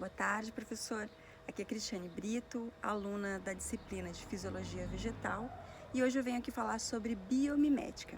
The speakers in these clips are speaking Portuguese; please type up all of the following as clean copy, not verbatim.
Boa tarde, professor. Aqui é Cristiane Brito, aluna da disciplina de Fisiologia Vegetal, e hoje eu venho aqui falar sobre biomimética.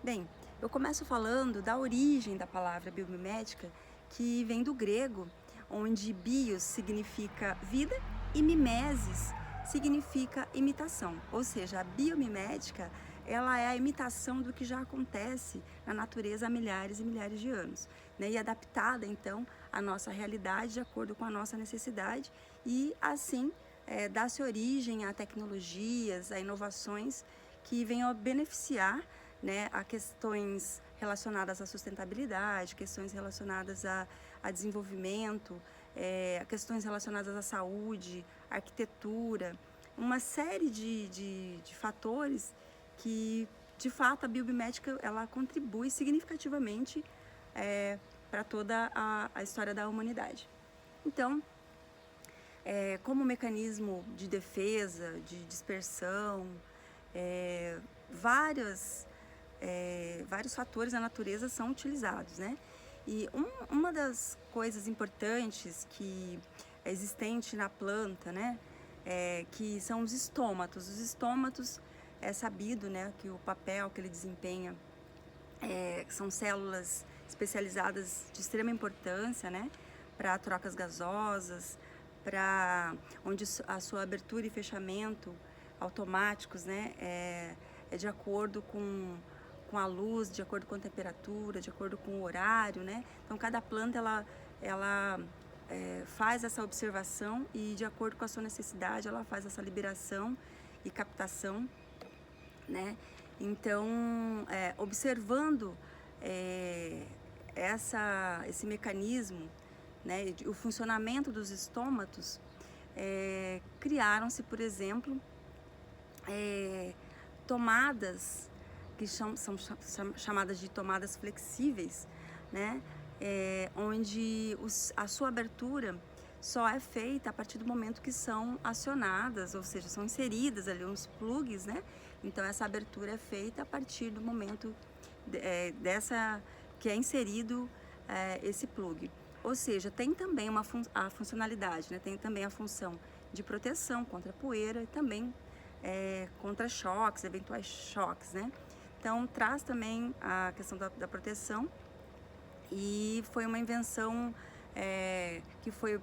Bem, eu começo falando da origem da palavra biomimética, que vem do grego, onde bios significa vida e mimesis significa imitação, ou seja, a biomimética ela é a imitação do que já acontece na natureza há milhares e milhares de anos, né? E adaptada então à nossa realidade de acordo com a nossa necessidade e assim dá-se origem a tecnologias, a inovações que venham a beneficiar, né, a questões relacionadas à sustentabilidade, questões relacionadas a desenvolvimento, a questões relacionadas à saúde, arquitetura, uma série de fatores que, de fato, a biomimética ela contribui significativamente para toda a história da humanidade. Então, como mecanismo de defesa, de dispersão, vários fatores da natureza são utilizados, né? E uma das coisas importantes que é existente na planta, né, que são os estômatos. Os estômatos é sabido, né, que o papel que ele desempenha são células especializadas de extrema importância, né, para trocas gasosas, para onde a sua abertura e fechamento automáticos, né, é de acordo com a luz, de acordo com a temperatura, de acordo com o horário, né? Então cada planta ela faz essa observação e de acordo com a sua necessidade ela faz essa liberação e captação, né? Então observando esse mecanismo, né, o funcionamento dos estômatos, criaram-se, por exemplo, tomadas que são chamadas de tomadas flexíveis, né, onde a sua abertura só é feita a partir do momento que são acionadas, ou seja, são inseridas ali uns plugs, né? Então essa abertura é feita a partir do momento que é inserido esse plug. Ou seja, tem também a funcionalidade, né? Tem também a função de proteção contra poeira e também contra choques, eventuais choques, né? Então traz também a questão da proteção e foi uma invenção que foi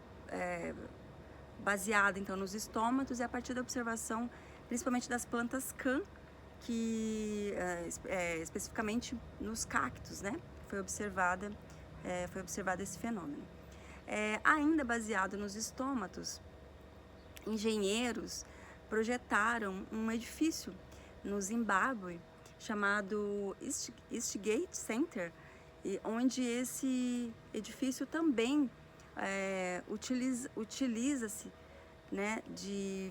baseada então nos estômatos e a partir da observação principalmente das plantas can, que especificamente nos cactos, né? Foi observado esse fenômeno. Ainda baseado nos estômatos, engenheiros projetaram um edifício no Zimbábue chamado Eastgate Center, onde esse edifício também utiliza-se, né, de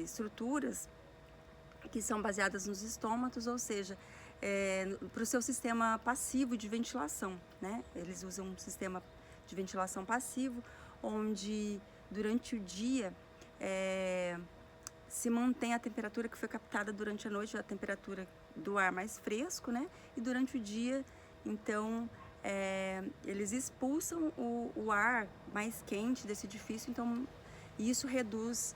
estruturas que são baseadas nos estômatos, ou seja, para o seu sistema passivo de ventilação, né? Eles usam um sistema de ventilação passivo, onde durante o dia se mantém a temperatura que foi captada durante a noite, a temperatura do ar mais fresco, né? E durante o dia, então, eles expulsam o ar mais quente desse edifício, então isso reduz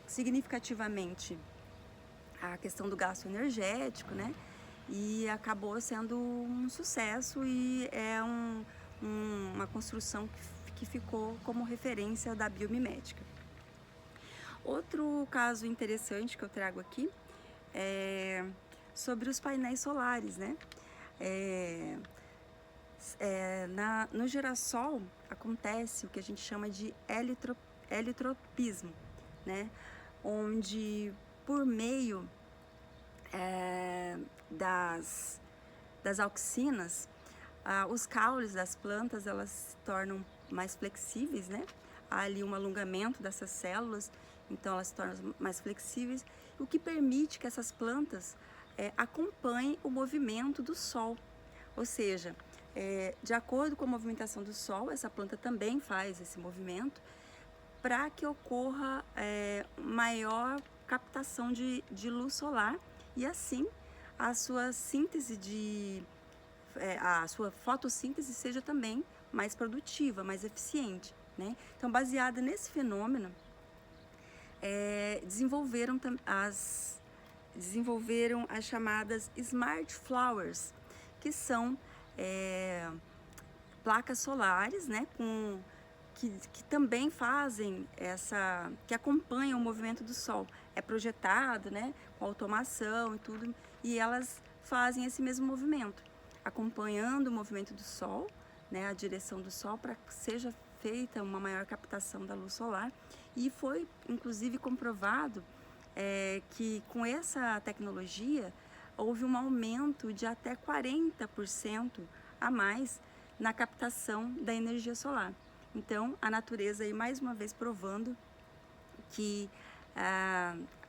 significativamente a questão do gasto energético, né? E acabou sendo um sucesso e é uma construção que ficou como referência da biomimética. Outro caso interessante que eu trago aqui é sobre os painéis solares, né? No girassol acontece o que a gente chama de heliotropismo, né? Onde por meio das auxinas, os caules das plantas elas se tornam mais flexíveis, né? Há ali um alongamento dessas células, então elas se tornam mais flexíveis, o que permite que essas plantas acompanhem o movimento do sol. Ou seja, de acordo com a movimentação do sol, essa planta também faz esse movimento para que ocorra maior captação de luz solar e assim a sua síntese a sua fotossíntese seja também mais produtiva, mais eficiente, né? Então, baseada nesse fenômeno, desenvolveram as chamadas Smart Flowers, que são placas solares, né, que também fazem que acompanham o movimento do Sol. É projetado, né, com automação e tudo, e elas fazem esse mesmo movimento, acompanhando o movimento do Sol, né, a direção do Sol, para que seja feita uma maior captação da luz solar. E foi, inclusive, comprovado que com essa tecnologia houve um aumento de até 40% a mais na captação da energia solar. Então, a natureza aí mais uma vez provando que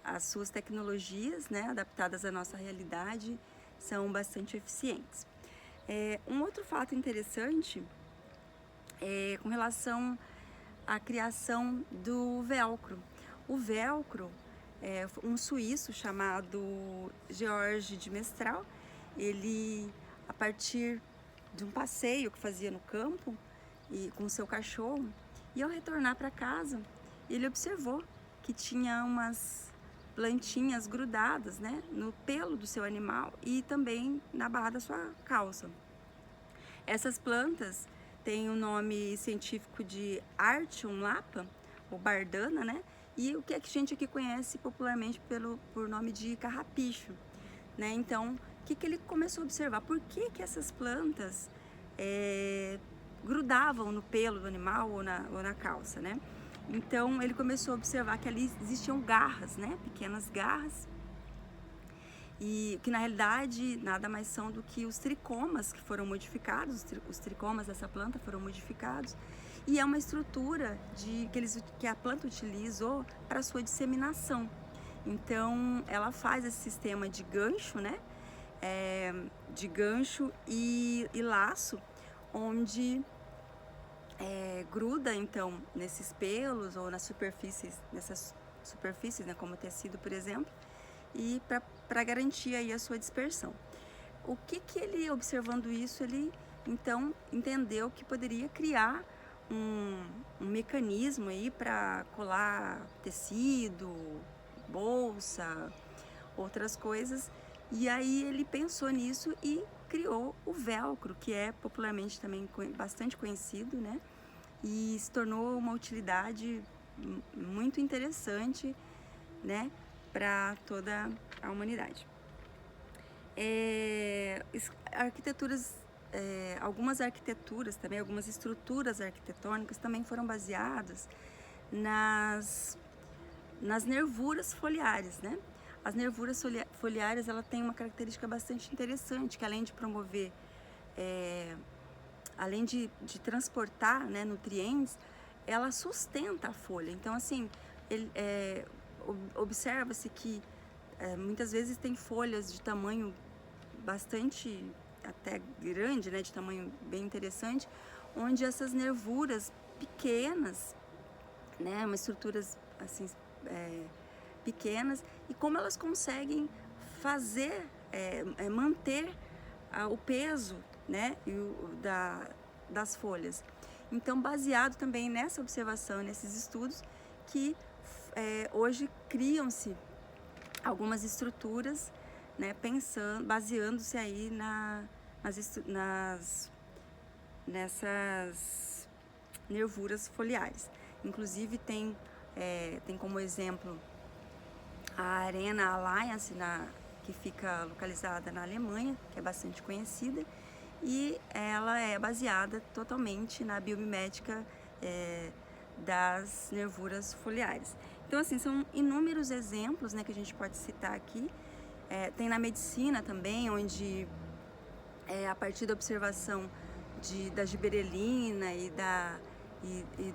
as suas tecnologias, né, adaptadas à nossa realidade, são bastante eficientes. Um outro fato interessante é com relação à criação do velcro. O velcro, um suíço chamado George de Mestral, ele, a partir de um passeio que fazia no campo e com seu cachorro, e ao retornar para casa, ele observou que tinha umas plantinhas grudadas, né, no pelo do seu animal e também na barra da sua calça. Essas plantas têm o nome científico de Artium lapa, ou bardana, né, e o que a gente aqui conhece popularmente por nome de carrapicho, né? Então, o que ele começou a observar? Por que essas plantas grudavam no pelo do animal ou na calça, né? Então, ele começou a observar que ali existiam garras, né? Pequenas garras, e que na realidade nada mais são do que os tricomas que foram modificados, os tricomas dessa planta foram modificados, e é uma estrutura que a planta utilizou para sua disseminação. Então, ela faz esse sistema de gancho, né? De gancho e laço, onde gruda então nesses pelos ou nessas superfícies, né, como tecido, por exemplo, e para garantir aí a sua dispersão. O que ele, observando isso, ele então entendeu que poderia criar um mecanismo aí para colar tecido, bolsa, outras coisas, e aí ele pensou nisso e criou o velcro, que é popularmente também bastante conhecido, né? E se tornou uma utilidade muito interessante, né, para toda a humanidade. Algumas arquiteturas também, algumas estruturas arquitetônicas também foram baseadas nas nervuras foliares, né? As nervuras foliares, ela tem uma característica bastante interessante, que além de promover, além de transportar, né, nutrientes, ela sustenta a folha. Então, assim, observa-se que muitas vezes tem folhas de tamanho bastante até grande, né, de tamanho bem interessante, onde essas nervuras pequenas, né, umas estruturas assim pequenas, e como elas conseguem fazer, manter o peso, né, das folhas. Então, baseado também nessa observação, nesses estudos, que hoje criam-se algumas estruturas, né, baseando-se aí nessas nervuras foliares. Inclusive tem como exemplo a Arena Alliance, que fica localizada na Alemanha, que é bastante conhecida, e ela é baseada totalmente na biomimética das nervuras foliares. Então, assim, são inúmeros exemplos, né, que a gente pode citar aqui. Tem na medicina também, onde a partir da observação da giberelina e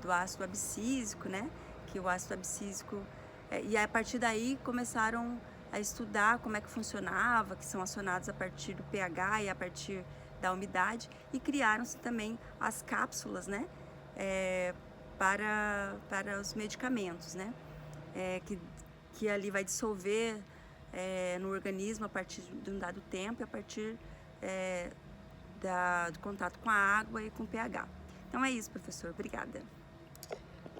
do ácido abscísico, né, que o ácido abscísico, e a partir daí começaram a estudar como é que funcionava, que são acionados a partir do pH e a partir da umidade, e criaram-se também as cápsulas, né, para os medicamentos, né, que ali vai dissolver no organismo a partir de um dado tempo e a partir do contato com a água e com o pH. Então é isso, professor. Obrigada.